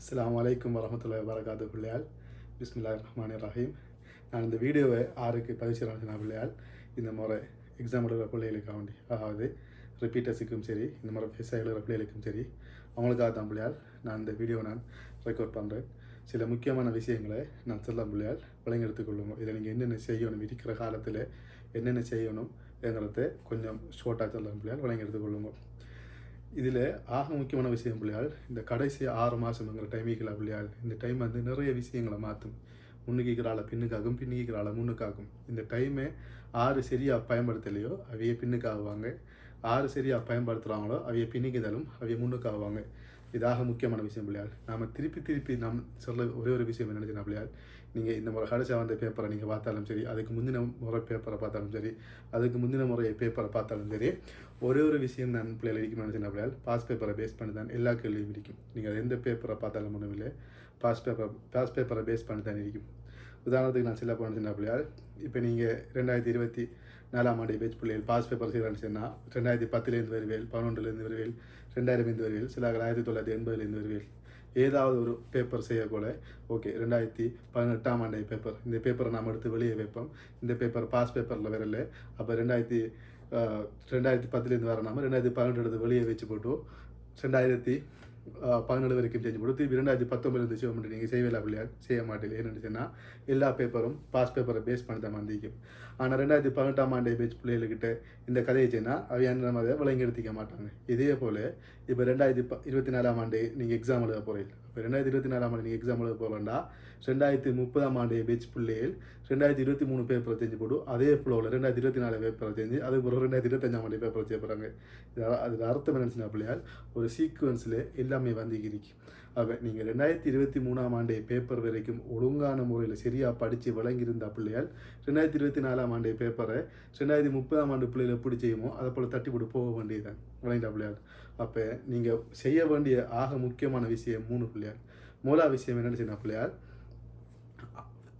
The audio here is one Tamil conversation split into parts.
அஸ்ஸலாமு அலைக்கும் வரஹ்மத்துல்லாஹி வபரகாத்துஹு பிள்ளையால் பிஸ்மில்லாஹிர் ரஹ்மானிர் ரஹீம். நான் இந்த வீடியோவை 6க்கு பதிவு செய்கிறேன் பிள்ளையால். இந்த முறை எக்ஸாம் எழுதுகிற பிள்ளைகளுக்காக வேண்டி, அதாவது ரிப்பீட்டர்ஸுக்கும் சரி, இந்த முறை ஃபெஸ்ஸாக எழுதுகிற பிள்ளைகளுக்கும் சரி, அவங்களுக்காக தான் பிள்ளையால் நான் இந்த வீடியோ ரெக்கார்ட் பண்ணுறேன். சில முக்கியமான விஷயங்களை நான் சொல்ல பிள்ளையால் விளங்கி எடுத்துக்கொள்ளுங்க. இதை நீங்கள் என்னென்ன செய்யணும், இருக்கிற காலத்தில் என்னென்ன செய்யணும்ங்கிறத கொஞ்சம் ஷார்ட்டாக சொல்ல பிள்ளையால் விளங்கி எடுத்துக்கொள்ளுங்க. இதில் ஆக முக்கியமான விஷயம் பிள்ளையால், இந்த கடைசி 6 மாதம்ங்கிற டைமிங்கில் பிள்ளையால், இந்த டைம் வந்து நிறைய விஷயங்களை மாற்றும். முன்னுக்கிற பின்னுக்காகும், பின்னுக்கிற முன்னுக்காகும். இந்த டைமை 6 சரியாக பயன்படுத்தலையோ அவைய பின்னுக்காகுவாங்க, 6 சரியாக பயன்படுத்துகிறாங்களோ அவைய பின்னுக்குதலும் அவைய முன்னுக்காகுவாங்க. இதாக முக்கியமான விஷயம் பிள்ளையால். நாம் திருப்பி சொல்ல ஒரே ஒரு விஷயம் என்ன நினைச்சேன் பிள்ளையால், நீங்கள் இந்த முறை கடைசியாக வந்த பேப்பரை நீங்கள் பார்த்தாலும் சரி, அதுக்கு முந்தின முறை பேப்பரை பார்த்தாலும் சரி, அதுக்கு முந்தின முறை பேப்பரை பார்த்தாலும் சரி, ஒரே ஒரு விஷயம் நான் பிள்ளைகள் இருக்கணும்னு நினச்சேன் பிள்ளையால், பாஸ் பேப்பரை பேஸ் பண்ணி தான் எல்லா கேள்வியும் இருக்கும். நீங்கள் அது எந்த பேப்பரை பார்த்தாலும் ஒன்றும் இல்லை, பாஸ் பேப்பரை பேஸ் பண்ணி தான் இருக்கும். உதாரணத்துக்கு நான் சொல்ல போனேன் பிள்ளையால், இப்போ நீங்கள் 2024 பேஜ் பிள்ளைகள் பாஸ் பேப்பர் செய்கிறான்னு சொன்னால் 2010 வருவேல், 11 வருவேல், 2000 வருவேல், சில 1980 வருவேல். ஏதாவது ஒரு பேப்பர் செய்யக்கூட ஓகே 2018 பேப்பர், இந்த பேப்பரை நாம் எடுத்து வெளியே வைப்போம், இந்த பேப்பர் பாஸ் பேப்பரில் வரல, அப்போ 2010 வர நாம 2018 எடுத்து வெளியே வச்சு போட்டு 2017 வரைக்கும் செஞ்சு போட்டு திருப்பி 2019 செய்ய மாட்டேன். நீங்கள் செய்யலை பிள்ளையால், செய்ய மாட்டேன். ஏன்னு சொன்னால் எல்லா பேப்பரும் பாஸ் பேப்பரை பேஸ் பண்ணி தான் வந்திக்கும். ஆனால் 2018 பேஜ் பிள்ளைகள்கிட்ட இந்த கதையை சொன்னால் அவை அந்த மாதிரி விளங்கி எடுத்திக்க மாட்டாங்க. இதே போல் இப்போ 2024 நீங்கள் எக்ஸாம் எழுத போகிறீங்க. இப்போ 2024 நீங்கள் எக்ஸாம் எழுத போகிறேன்டா 2030 பேஜ் பிள்ளைகள் 2023 பேப்பரை செஞ்சு போட்டு அதே ஃப்ளோவில் 2024 பேப்பரை செஞ்சு அதுக்கப்புறம் 2025 பேப்பரை செய்ய போகிறாங்க. அதுக்கு அர்த்தம் என்னச்சுன்னா பிள்ளையால், ஒரு சீக்வன்ஸில் எல்லாமே வந்திருக்கு. அப்போ நீங்கள் 2023 பேப்பர் வரைக்கும் ஒழுங்கான முறையில் சரியாக படித்து விளங்கியிருந்த பிள்ளையால் 2024 பேப்பரை 2030 பிள்ளைகள் எப்படி செய்யுமோ அதை போல் தட்டி போட்டு போக வேண்டியதுதான் விளங்கிட்டா பிள்ளையால். அப்போ நீங்கள் செய்ய வேண்டிய ஆக முக்கியமான விஷயம் 3 பிள்ளையால். மூலா விஷயம் என்னென்னு சொன்ன பிள்ளையால்,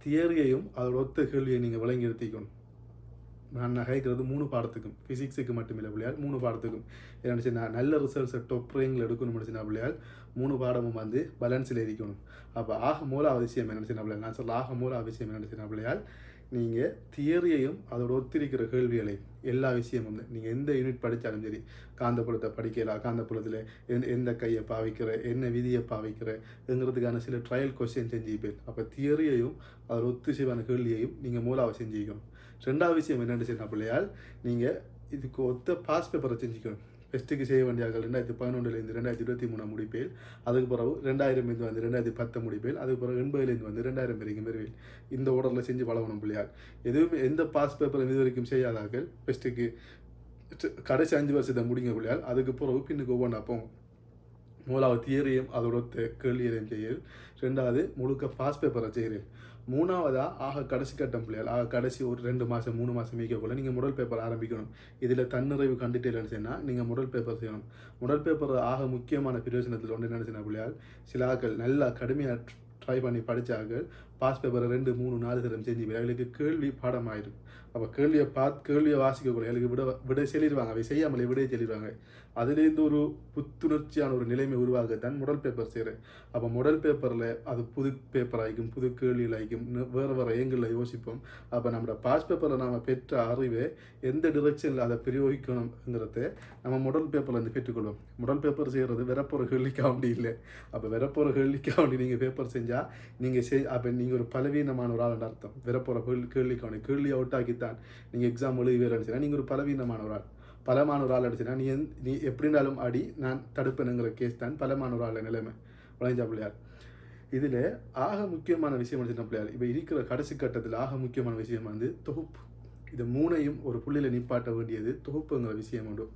தியரியையும் அதோட ஒத்த கேள்வியை நீங்கள் விளங்கி எடுத்திக்கணும். நான் நகைக்கிறது 3 பாடத்துக்கும், ஃபிசிக்ஸுக்கு மட்டுமில்லை பிள்ளையால், 3 பாடத்துக்கும். என்னென்னு சொன்னால் நல்ல ரிசல்ட்ஸை டாப் ரேங்கில் எடுக்கணும்னு சொன்னால் பிள்ளையால் 3 பாடமும் வந்து பேலன்ஸில் இருக்கணும். அப்போ ஆக மூலாவது விஷயம் என்னென்னு சொன்னால் பிள்ளையால், நான் சொல்ல ஆக மூலாவது விஷயம் என்னென்னு சொன்னால் பிள்ளையால், நீங்கள் தியரியையும் அதோட ஒத்திருக்கிற கேள்விகளை எல்லா விஷயமும் நீங்கள் எந்த யூனிட் படித்தாலும் சரி, காந்தப்புலத்தை படிக்கலாம், காந்தப்புலத்தில் எந்த கையை பாவிக்கிற, என்ன விதியை பாவிக்கிறங்கிறதுக்கான சில ட்ரையல் கொஸ்டின் செஞ்சுப்பேன். அப்போ தியரியையும் அதோட ஒத்திசைவான கேள்வியையும் நீங்கள் மூலாவை செஞ்சுக்கணும். 2வது விஷயம் என்னென்னு சொன்னால் பிள்ளையால், நீங்கள் இதுக்கு ஒத்த பாஸ் பேப்பரை செஞ்சுக்கணும். ஃபெஸ்ட்டுக்கு செய்ய வேண்டியார்கள் 2011 2023 முடிப்பேன், அதுக்கு பிறகு 2000 2010 முடிப்பேன், அதுக்கு பிறகு 80 2000 வரைக்கும் வருவேன். இந்த ஆர்டரில் செஞ்சு பழகணும் பிள்ளையால். எதுவுமே எந்த பாஸ் பேப்பரும் இது வரைக்கும் செய்யாதார்கள் ஃபெஸ்ட்டுக்கு கடைசி 5 வருஷத்தை முடிங்க பிள்ளையால். அதுக்கு பிறகு பின்னுக்கு ஒவ்வொன்றா போகும். மூலாவது தியரியும் அதோட கேள்வியையும் செய்யல், 2வது முழுக்க பாஸ் பேப்பரை செய்கிறேன், 3வதாக ஆக கடைசி கட்டம் பிள்ளையால். ஆக கடைசி ஒரு 2 மாதம் 3 மாதம் வீக்கக்குள்ள நீங்கள் முதல் பேப்பர் ஆரம்பிக்கணும். இதில் தன்னிறைவு கண்டுட்டேன்னு சொன்னால் நீங்கள் முதல் பேப்பர் செய்யணும். முதல் பேப்பர் ஆக முக்கியமான பிரயோஜனத்தில் ஒன்று நினைச்சினா பிள்ளையால், சில ஆக்கள் நல்லா கடுமையாக ட்ரை பண்ணி படித்தார்கள் பாஸ் பேப்பரை 2 3 4 தரம் செஞ்சு அவங்களுக்கு கேள்வி பாடம் ஆயிடும். அப்போ கேள்வியை வாசிக்கக்கூடிய அவங்களுக்கு விட சொல்லிடுவாங்க, அவை செய்யாமலே விடையை சொல்லிடுவாங்க. அதுலேருந்து ஒரு புத்துணர்ச்சியான ஒரு நிலைமை உருவாகத்தான் முதல் பேப்பர் செய்கிறேன். அப்போ முதல் பேப்பரில் அது புது பேப்பர் ஆகிக்கும், புது கேள்விகள் ஆகிக்கும், வேறு ஏங்கிளில் யோசிப்போம். அப்போ நம்மளோட பாஸ் பேப்பரில் நாம் பெற்ற அறிவை எந்த டிரெக்ஷனில் அதை பிரயோகிக்கணுங்கிறத நம்ம முதல் பேப்பரில் இருந்து பெற்றுக்கொள்வோம். முதல் பேப்பர் செய்கிறது வரப்போகிற கேள்விக்காக வேண்டி இல்லை. அப்போ வரப்போகிற கேள்விக்காக வேண்டி நீங்கள் பேப்பர் செஞ்சால் நீங்கள் அப்போ நீங்கள் ஒரு பலவீனமான ஒரு ஆள் அர்த்தம். வரப்போகிற கேள்விக்காக வேண்டி கேள்வி அவுட் ஆக்கித்தான் நீங்கள் எக்ஸாம் எழுதுவேன்னு அடிச்சுன்னா நீங்கள் ஒரு பலவீனமான ஒரு ஆள். பலமான ஒரு ஆள் அடிச்சுன்னா நீ எப்படினாலும் அடி நான் தடுப்பேனுங்கிற கேஸ் தான் பலமான ஒரு ஆள் நிலைமை விளைஞ்சா பிள்ளையார். இதில் ஆக முக்கியமான விஷயம் அடிச்சுனா பிள்ளையார், இப்போ இருக்கிற கடைசி கட்டத்தில் ஆக முக்கியமான விஷயம் வந்து தொகுப்பு. இதை 3ஐயும் ஒரு புள்ளியில் நிப்பாட்ட வேண்டியது தொகுப்புங்கிற விஷயம் உண்டு.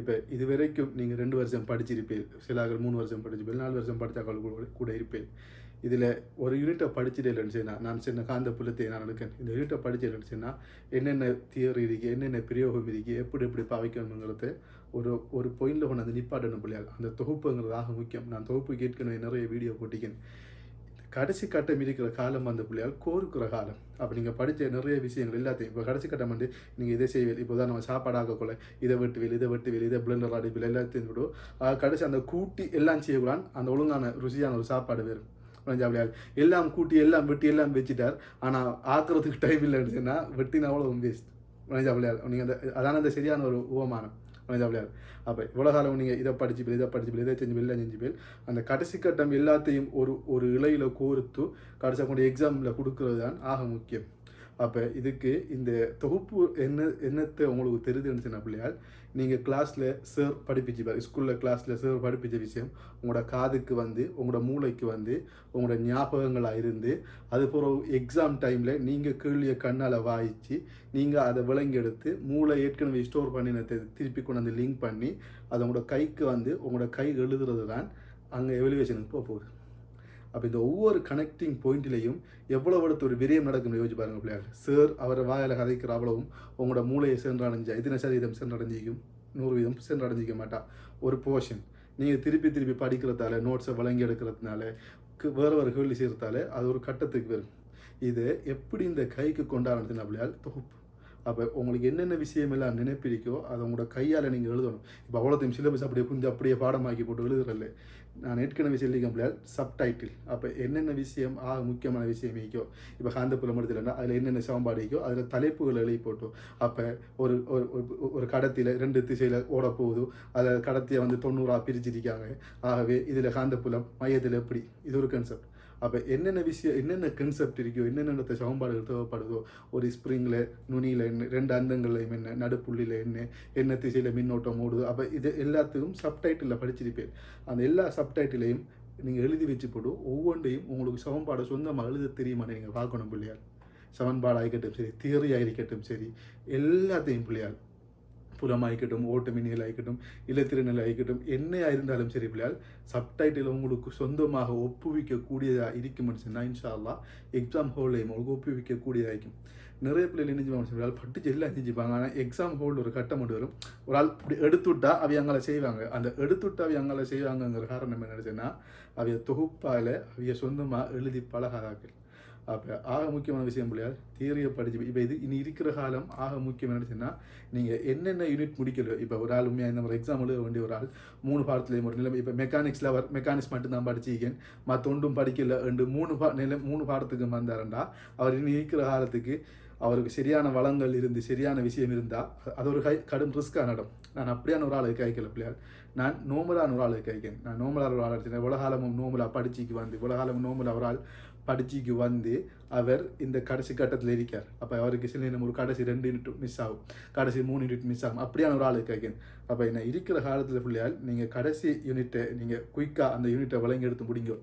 இப்போ இது வரைக்கும் நீங்கள் 2 வருஷம் படிச்சிருப்பேன், சிலாக்கள் 3 வருஷம் படிச்சிருப்பேன், 4 வருஷம் படித்தாக்கள் கூட இருப்பேன். இதில் ஒரு யூனிட்டை படிச்சுட்டு இல்லைன்னு சொன்னால், நான் சின்ன காந்த புலத்தை நான் எடுக்கேன், இந்த யூனிட்டை படிச்சு இல்லைன்னு சொன்னால் என்னென்ன தியரி இருக்குது, என்னென்ன பிரயோகம் இருக்குது, எப்படி பாவிக்கணுங்கிறது ஒரு பாயிண்டில் கொண்டு அந்த நிப்பாட்டணும் பிள்ளையால். அந்த தொகுப்புங்கிறதாக முக்கியம். நான் தொகுப்பு கேட்கணும் நிறைய வீடியோ போட்டிக்கேன். கடைசி கட்டம் இருக்கிற காலம் வந்து பிள்ளையால் கோருக்கிற காலம். அப்போ நீங்கள் படித்த நிறைய விஷயங்கள் எல்லாத்தையும் இப்போ கடைசி கட்டம் வந்து நீங்கள் இதை செய்வீர்கள். இப்போ தான் நம்ம சாப்பாடு ஆகக்குள்ள இதை வெட்டுவேல் இதை பிளெண்டர் அடிப்பில் எல்லாத்தையும் விடும். கடைசி அந்த கூட்டி எல்லாம் செய்யக்கூடாது. அந்த ஒழுங்கான ருசியான ஒரு சாப்பாடு வேறு அப்படியால் எல்லாம் கூட்டி எல்லாம் வெட்டி எல்லாம் வச்சுட்டார். ஆனால் ஆக்குறதுக்கு டைம் இல்லைன்னு சொன்னால் வெட்டினா அவ்வளோ வேஸ்ட் அப்படியால். நீங்கள் அதான அந்த சரியான ஒரு உபமானம் அப்படியால். அப்போ இவ்வளோ காலம் நீங்கள் இதை படிச்சுப்பேன் இதை செஞ்சு அந்த கடைசி கட்டம் எல்லாத்தையும் ஒரு இலையில் கோர்த்து கடைசி கொண்டு எக்ஸாமில் கொடுக்கறது தான் ஆக முக்கியம். அப்போ இதுக்கு இந்த தொகுப்பு என்னத்தை உங்களுக்கு தெரியுதுன்னு சொன்ன பிள்ளையால், நீங்கள் கிளாஸில் சார் படிப்பிச்சுப்பார், ஸ்கூலில் கிளாஸில் சார் படிப்பிச்ச விஷயம் உங்களோட காதுக்கு வந்து உங்களோட மூளைக்கு வந்து உங்களோட ஞாபகங்களாக இருந்து அதுபோல் எக்ஸாம் டைமில் நீங்கள் கேள்வியை கண்ணால் வாய்ச்சி நீங்கள் அதை விளங்கி எடுத்து மூளை ஏற்கனவே ஸ்டோர் பண்ணினதை திருப்பி கொண்டு வந்து லிங்க் பண்ணி அதை உங்களோட கைக்கு வந்து உங்களோட கை எழுதுறது தான் அங்கே எவலுவேஷனுக்கு போகுது. அப்போ இந்த ஒவ்வொரு கனெக்டிங் பாயிண்ட்லேயும் எவ்வளோ அடுத்து ஒரு விரயம் நடக்கும்னு யோசிச்சு பாருங்கள் பிள்ளையார். சார் அவரை வாயில் கதைக்கிற அவ்வளவும் உங்களோட மூளையை சென்றடைஞ்சா எத்தனை சதவீதம் சென்றடைஞ்சிக்கும்? 100% சென்றடைஞ்சிக்க மாட்டா. ஒரு போர்ஷன் நீங்கள் திருப்பி படிக்கிறதால நோட்ஸை வழங்கி எடுக்கிறதுனால வேறு கேள்வி செய்கிறதால அது ஒரு கட்டத்துக்கு வரும். இதை எப்படி இந்த கைக்கு கொண்டாடுறதுன்னா பிள்ளையால் தொகுப்பு. அப்போ உங்களுக்கு என்னென்ன விஷயமெல்லாம் நினைப்பிருக்கோ அதை உங்களோட கையால் நீங்கள் எழுதணும். இப்போ அவ்வளோத்தையும் சிலபஸ் அப்படியே பாடமாக்கி போட்டு எழுதுறதில்ல. நான் ஏற்கனவே சொல்லிக்க முடியாது சப்டைட்டில். அப்போ என்னென்ன விஷயம் முக்கியமான விஷயம் இருக்கோ, இப்போ காந்தப்புலம் எடுத்துலன்னா அதில் என்னென்ன சமன்பாடு இருக்கோ அதில் தலைப்புகள் எழுதி போட்டோம். அப்போ ஒரு கடத்தியில் 2 திசையில் ஓட போகுது, அதில் கடத்தியை வந்து 90 பிரிச்சிருக்காங்க. ஆகவே இதில் காந்தப்புலம் மையத்தில் எப்படி, இது ஒரு கன்செப்ட். அப்போ என்னென்ன கன்செப்ட் இருக்கோ, என்னென்ன சமன்பாடுகள் தேவைப்படுதோ, ஒரு ஸ்ப்ரிங்கில் நுனியில் என்ன, 2 அந்தங்கள்லையும் என்ன, நடுப்புள்ளியில் என்ன திசையில் மின்னோட்டம் ஓடுது. அப்போ இது எல்லாத்துக்கும் சப்டைட்டிலில் படிச்சிருப்பேன். அந்த எல்லா சப்டைட்டிலையும் நீங்கள் எழுதி வச்சு போட்டு ஒவ்வொன்றையும் உங்களுக்கு சமன்பாடு சொந்தமாக எழுத தெரியுமான்னு நீங்கள் பார்க்கணும் பிள்ளையார். சமன்பாடு ஆகிக்கட்டும் சரி, தியரி ஆகிக்கட்டும் சரி, எல்லாத்தையும் பிள்ளையார் புலமாயிக்கட்டும், ஓட்டு மின்னியல் ஆகிக்கட்டும், இலத்திரநிலை ஆகிக்கட்டும், என்னையாக இருந்தாலும் சரி பிள்ளையால் சப்டைட்டில் உங்களுக்கு சொந்தமாக ஒப்புவிக்கக்கூடியதாக இருக்குமென்னு சொன்னால் இன்ஷா அல்லாஹ் எக்ஸாம் ஹோல்லையும் உங்களுக்கு ஒப்புவிக்கக்கூடியதாக இருக்கும். நிறைய பிள்ளைகள் என்ன செய்வாங்க, படிச்சு எல்லாம் செஞ்சுப்பாங்க. ஆனால் எக்ஸாம் ஹோல்டு ஒரு கட்டம் மட்டும் வரும். ஒரு ஆள் இப்படி எடுத்துவிட்டா அவை அங்கே செய்வாங்க. அந்த எடுத்துவிட்டா அவை அங்கே செய்வாங்கங்கிற காரணம் என்ன நினச்சேன்னா அவைய தொகுப்பால் அவைய சொந்தமாக எழுதி பழகாதாக்கள். அப்போ ஆக முக்கியமான விஷயம் பிள்ளையால் தியரியை படிச்சு இப்போ இனி இருக்கிற காலம் ஆக முக்கியம் என்னச்சுன்னா நீங்கள் என்னென்ன யூனிட் முடிக்கலையோ. இப்போ ஒரு ஆள் உண்மையாக இந்த மாதிரி எக்ஸாம் எழுத வேண்டிய ஒரு ஆள் 3 பாடத்துலேயும் ஒரு நிலைமை. இப்போ மெக்கானிக்ஸில் அவர் மெக்கானிக்ஸ் மட்டும்தான் படிச்சிருக்கேன், மற்ற ஒன்றும் படிக்கல, 3 பாடத்துக்கு வந்தாருண்டா அவர் இனி இருக்கிற காலத்துக்கு அவருக்கு சரியான வளங்கள் இருந்து சரியான விஷயம் இருந்தால் அது ஒரு கடும் ரிஸ்க்கான இடம். நான் அப்படியான ஒரு ஆளுக்கு கைக்கல பிள்ளையார். நான் நோமலான ஒரு ஆளுக்கு கைக்கேன். நான் நோமலான ஒரு ஆள் எடுத்தேன். உலகாலமும் நோமலா படிச்சிக்கு வந்து உலகாலமும் நோமலா ஒரு ஆள் படிச்சிக்கு வந்து அவர் இந்த கடைசி கட்டத்தில் இருக்கார். அப்போ அவருக்கு சில நேரம் ஒரு கடைசி 2 யூனிட் மிஸ் ஆகும், கடைசி 3 யூனிட் மிஸ் ஆகும். அப்படியான ஒரு ஆளுக்கு கேட்கணும். அப்போ என்ன இருக்கிற காலத்தில் பிள்ளையால் நீங்கள் கடைசி யூனிட்டை நீங்கள் குயிக்காக அந்த யூனிட்டை வழங்கி எடுத்து முடிங்க.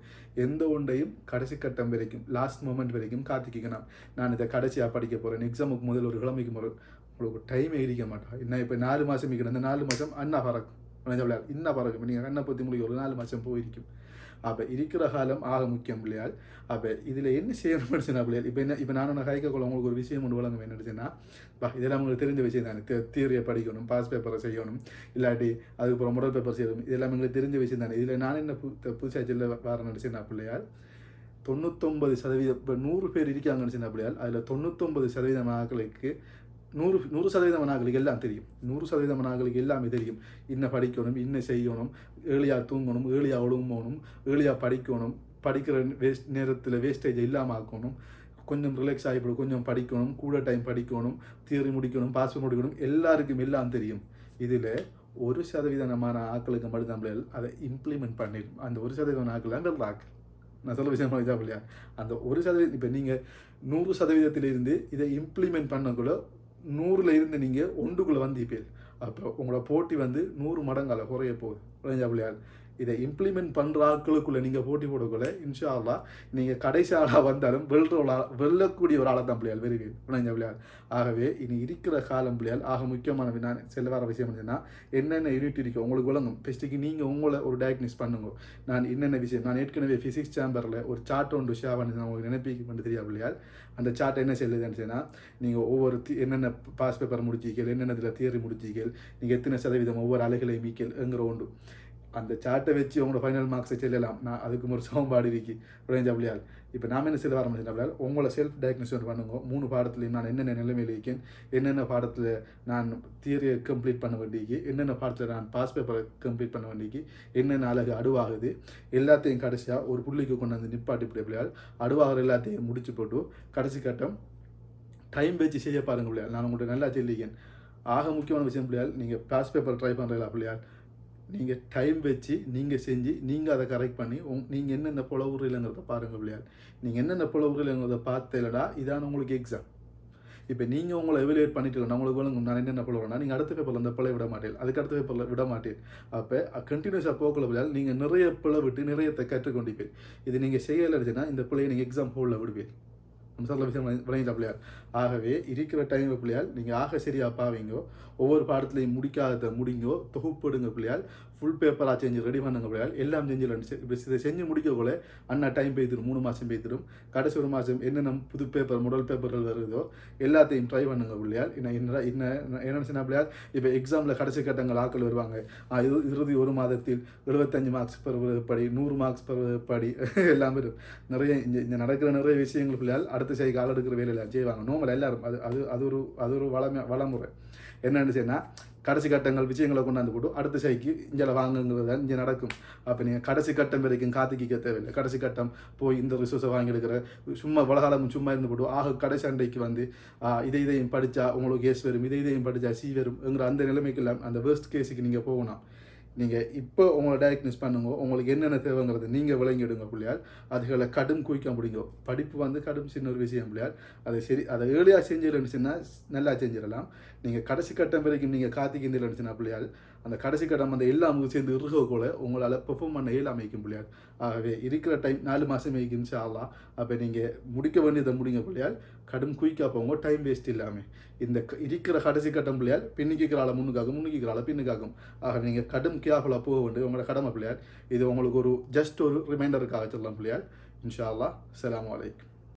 எந்த ஒன்றையும் கடைசி கட்டம் வரைக்கும் லாஸ்ட் மூமெண்ட் வரைக்கும் காத்திக்கணும். நான் இதை கடைசியாக படிக்க போகிறேன், எக்ஸாமுக்கு முதல் ஒரு கிழமைக்கு முதல் உங்களுக்கு டைமே இருக்க மாட்டோம். என்ன இப்போ 4 மாதம் இருக்கணும், அந்த 4 மாதம் அண்ணா பறக்கும் பிள்ளையால் இன்னும் பறக்கும். நீங்கள் கண்ணை பற்றி முடிக்க ஒரு 4 மாதம் போயிருக்கும். அப்போ இருக்கிற காலம் ஆக முக்கியம் பிள்ளையால். அப்போ இதில் என்ன செய்யணும்னு சொன்னால் பிள்ளையால் இப்போ நான் கைக்கக்குள்ள உங்களுக்கு ஒரு விஷயம் ஒன்று வழங்க வேணுச்சுன்னா இதெல்லாம் உங்களுக்கு தெரிஞ்ச விஷயம் தானே. தியரியை படிக்கணும், பாஸ் பேப்பரை செய்யணும், இல்லாட்டி அதுக்கப்புறம் முதல் பேப்பர் செய்யணும், இதெல்லாம் எங்களுக்கு தெரிஞ்ச விஷயம் தானே. இதில் நான் என்ன புதுசாக சொல்ல வரேன்னு சொன்னால் பிள்ளையால் 99% இப்போ 100 பேர் இருக்காங்கன்னு சொன்னால் பிள்ளையால் அதில் 99% ஆட்களுக்கு 100% ஆட்களுக்கு எல்லாம் தெரியும். 100% ஆட்களுக்கு எல்லாமே தெரியும். இன்னும் படிக்கணும், இன்னும் செய்யணும், ஏழியாக தூங்கணும், ஏழியாக ஒழுங்கணும், ஏழியாக படிக்கணும், படிக்கிற நேரத்தில் வேஸ்டேஜ் இல்லாமல் ஆக்கணும், கொஞ்சம் ரிலாக்ஸ் ஆகிப்படும், கொஞ்சம் படிக்கணும், கூட டைம் படிக்கணும், தியரி முடிக்கணும், பாஸ் முடிக்கணும், எல்லாருக்கும் எல்லாம் தெரியும். இதில் 1% ஆட்களுக்கு மட்டும்தான் பிள்ளைகள் அதை இம்ப்ளிமெண்ட் பண்ணிடும். அந்த 1% ஆட்கள் தான் வெள்ள ஆக்கள். நான் சொல்ல விஷயம் இதாக இல்லையா, அந்த 1% இப்போ நீங்கள் 100% இதை இம்ப்ளிமெண்ட் பண்ணக்குள்ள 100ல் இருந்து நீங்கள் 1க்குள்ளே வந்தீப்பேல். அப்போ உங்களோட போட்டி வந்து 100 மடங்கால குறைய போகுது. விளைஞ்சா பிள்ளையால் இதை இம்ப்ளிமெண்ட் பண்ணுற ஆட்களுக்குள்ளே நீங்கள் போட்டி போடக்குள்ள இன்ஷா அல்லாஹ் நீங்கள் கடைசி ஆளாக வந்தாலும் வெல்லக்கூடிய ஒரு ஆளை தான் பிள்ளையால் வருவீர்கள். விளைஞ்சா பிள்ளையால் ஆகவே இனி இருக்கிற காலம் பிள்ளையால் ஆக முக்கியமான நான் செல்ல வர விஷயம் என்னன்னா என்னென்ன யூனிட் இருக்கோ உங்களுக்கு விளங்கும். ஃபஸ்ட்டுக்கு நீங்கள் உங்களை ஒரு டயக்னிஸ் பண்ணுங்க. நான் என்னென்ன விஷயம் நான் ஏற்கனவே ஃபிசிக்ஸ் சேம்பரில் ஒரு சார்ட் ஒன்று ஷேர் பண்ணி நான் உங்களுக்கு நினைப்பிக்க பண்ணி தெரியாது பிள்ளையால். அந்த சார்ட் என்ன சொல்லுதுன்னு சொன்னால் நீங்கள் ஒவ்வொரு என்னென்ன பாஸ் பேப்பர் முடிச்சிக்கல், என்னென்ன இதில் தியரி முடிச்சிக்கல், நீங்கள் எத்தனை சதவீதம் ஒவ்வொரு அலைகளை மீக்கல் என்கிற ஒன்று அந்த சார்ட்டை வச்சு உங்களோட ஃபைனல் மார்க்ஸை செல்லலாம். நான் அதுக்கு ஒரு சமன்பாடு இருக்கு விளைஞ்ச பிள்ளையால். இப்போ நாம் என்ன செய்ய ஆரம்பிச்சேன் பிள்ளையால், உங்களை செல்ஃப் டயக்னோசிஸ் பண்ணுங்க. 3 பாடத்துலையும் நான் என்னென்ன நிலைமையில் இருக்கேன், என்னென்ன பாடத்தில் நான் தியரியை கம்ப்ளீட் பண்ண வேண்டியக்கு, என்னென்ன பாடத்தில் நான் பாஸ் பேப்பரை கம்ப்ளீட் பண்ண வேண்டியக்கு, என்னென்ன அழகு அடுவாகுது எல்லாத்தையும் கடைசியாக ஒரு புள்ளிக்கு கொண்டு வந்து நிப்பாட்டி பிள்ளையால் அடுவாகிற எல்லாத்தையும் முடிச்சு போட்டு கடைசி கட்டம் டைம் வச்சு செய்ய பாருங்க பிள்ளையால். நான் உங்கள்கிட்ட நல்லா சொல்லியிருக்கேன். ஆக முக்கியமான விஷயம் பிள்ளையால், நீங்கள் பாஸ் பேப்பர் ட்ரை பண்ணுறீங்களா பிள்ளையால், நீங்கள் டைம் வச்சு நீங்கள் செஞ்சு நீங்கள் அதை கரெக்ட் பண்ணி நீங்கள் என்னென்ன புலவுறீங்கிறத பாருங்கள் பிள்ளையால். நீங்கள் என்னென்ன புலவுறீங்கிறத பார்த்தேலடா இதான உங்களுக்கு எக்ஸாம். இப்போ நீங்கள் உங்களை எவலுவேட் பண்ணிட்டு நான் உங்களுக்கு விளங்கும் நான் என்னென்ன புலவுறேன்னா நீங்கள் அடுத்த பேப்பரில் அந்த பிள்ளை விட மாட்டேன், அதுக்கு அடுத்த பேப்பரில் விட மாட்டேன். அப்போ கண்டினியூஸாக போக்கல பிள்ளையால் நீங்கள் நிறைய பிள்ளை விட்டு நிறையத்தை கற்றுக்கொண்டிப்பேன். இது நீங்கள் செய்யலைன்னா இந்த பிள்ளையை நீங்கள் எக்ஸாம் ஹோலில் விடுவீங்க. சொல்ல விஷயம் விளங்கிட்டா பிள்ளையால். ஆகவே இருக்கிற டைம் பிள்ளையால் நீங்கள் ஆக சரியாக பாவீங்கோ, ஒவ்வொரு பாடத்துலையும் முடிக்காத முடிங்கோ, தொகுப்படுங்க பிள்ளையால், ஃபுல் பேப்பராக செஞ்சு ரெடி பண்ணுங்க பிள்ளையால். எல்லாம் செஞ்சு இப்படி இதை செஞ்சு முடிக்கக்குள்ள அண்ணா டைம் பேய்த்திடும், 3 மாதம் பேய்த்திடும். கடைசி ஒரு மாதம் என்னென்ன புது பேப்பர் முதல் பேப்பர்கள் வருதோ எல்லாத்தையும் ட்ரை பண்ணுங்க பிள்ளையால். என்ன சின்ன பிள்ளையால், இப்போ எக்ஸாமில் கடைசி கட்டங்கள் ஆக்கள் வருவாங்க. இறுதி ஒரு மாதத்தில் 75 மார்க்ஸ் பெறுவதுப்படி, 100 மார்க்ஸ் பெறுவதுப்படி எல்லாம் வரும். நிறைய இங்கே நடக்கிற நிறைய விஷயங்கள் பிள்ளையால் அடுத்த செய்ய கால எடுக்கிற வேலையில் செய்வாங்க. நோமல் எல்லாரும் அது ஒரு வளமுறை. என்னென்னு சொன்னால் கடைசி கட்டங்கள் விஷயங்களை கொண்டாந்து போட்டு அடுத்த சைக்கு இங்கே வாங்குங்கிறது தான் இங்கே நடக்கும். அப்போ நீங்கள் கடைசி கட்டம் வரைக்கும் காத்துக்கிக்க தேவையில்லை. கடைசி கட்டம் போய் இந்த ரிசோர்ஸை வாங்கி எடுக்கிற சும்மா வளகாலமும் சும்மா இருந்து போட்டு ஆக கடைசி அண்டைக்கு வந்து இதையும் படித்தா உங்களுக்கு கேஸ் வரும், இதையும் படித்தா சி வரும்ங்கிற அந்த நிலைமைக்கு இல்லை. அந்த வேர்ஸ்ட் கேஸுக்கு நீங்கள் போகணும். நீங்கள் இப்போ உங்களை டயக்னோஸ் பண்ணுங்க, உங்களுக்கு என்னென்ன தேவைங்கிறது நீங்கள் விளங்கிடுங்க பிள்ளையால். அதுகளை கடும் குவிக்க முடியுங்க. படிப்பு வந்து கடும் சின்ன ஒரு விஷயம் பிள்ளையால். அதை ஏர்லியாக செஞ்சிருந்துச்சுன்னா நல்லா செஞ்சிடலாம். நீங்கள் கடைசி கட்டம் வரைக்கும் நீங்கள் காத்திக்கிருந்துச்சுன்னா பிள்ளையால் அந்த கடைசி கட்டம் அந்த எல்லாமும் சேர்ந்து இருக்கக்குள்ள உங்களால் பெர்ஃபார்ம் பண்ண இயலாமைக்கும் பிள்ளையால். ஆகவே இருக்கிற டைம் 4 மாதம் வைக்கும் சாலா. அப்போ நீங்கள் முடிக்க வேண்டியதை முடிங்க பிள்ளையால். கடும் குயிக்காக போங்க, டைம் வேஸ்ட் இல்லாமல். இந்த இருக்கிற கடைசி கட்டம் பிள்ளையால் பின்னிக்கிறால முன்னுக்காக பின்னுக்காகும். ஆக நீங்கள் கடும் கேர்ஃபுல்லாக போக வேண்டியது உங்களோட கடமை பிள்ளையால். இது உங்களுக்கு ஒரு ஜஸ்ட் ஒரு ரிமைண்டருக்காக சொல்லலாம் பிள்ளையால். இன்ஷா அல்லாஹ். அஸ்ஸலாமு அலைக்கும்.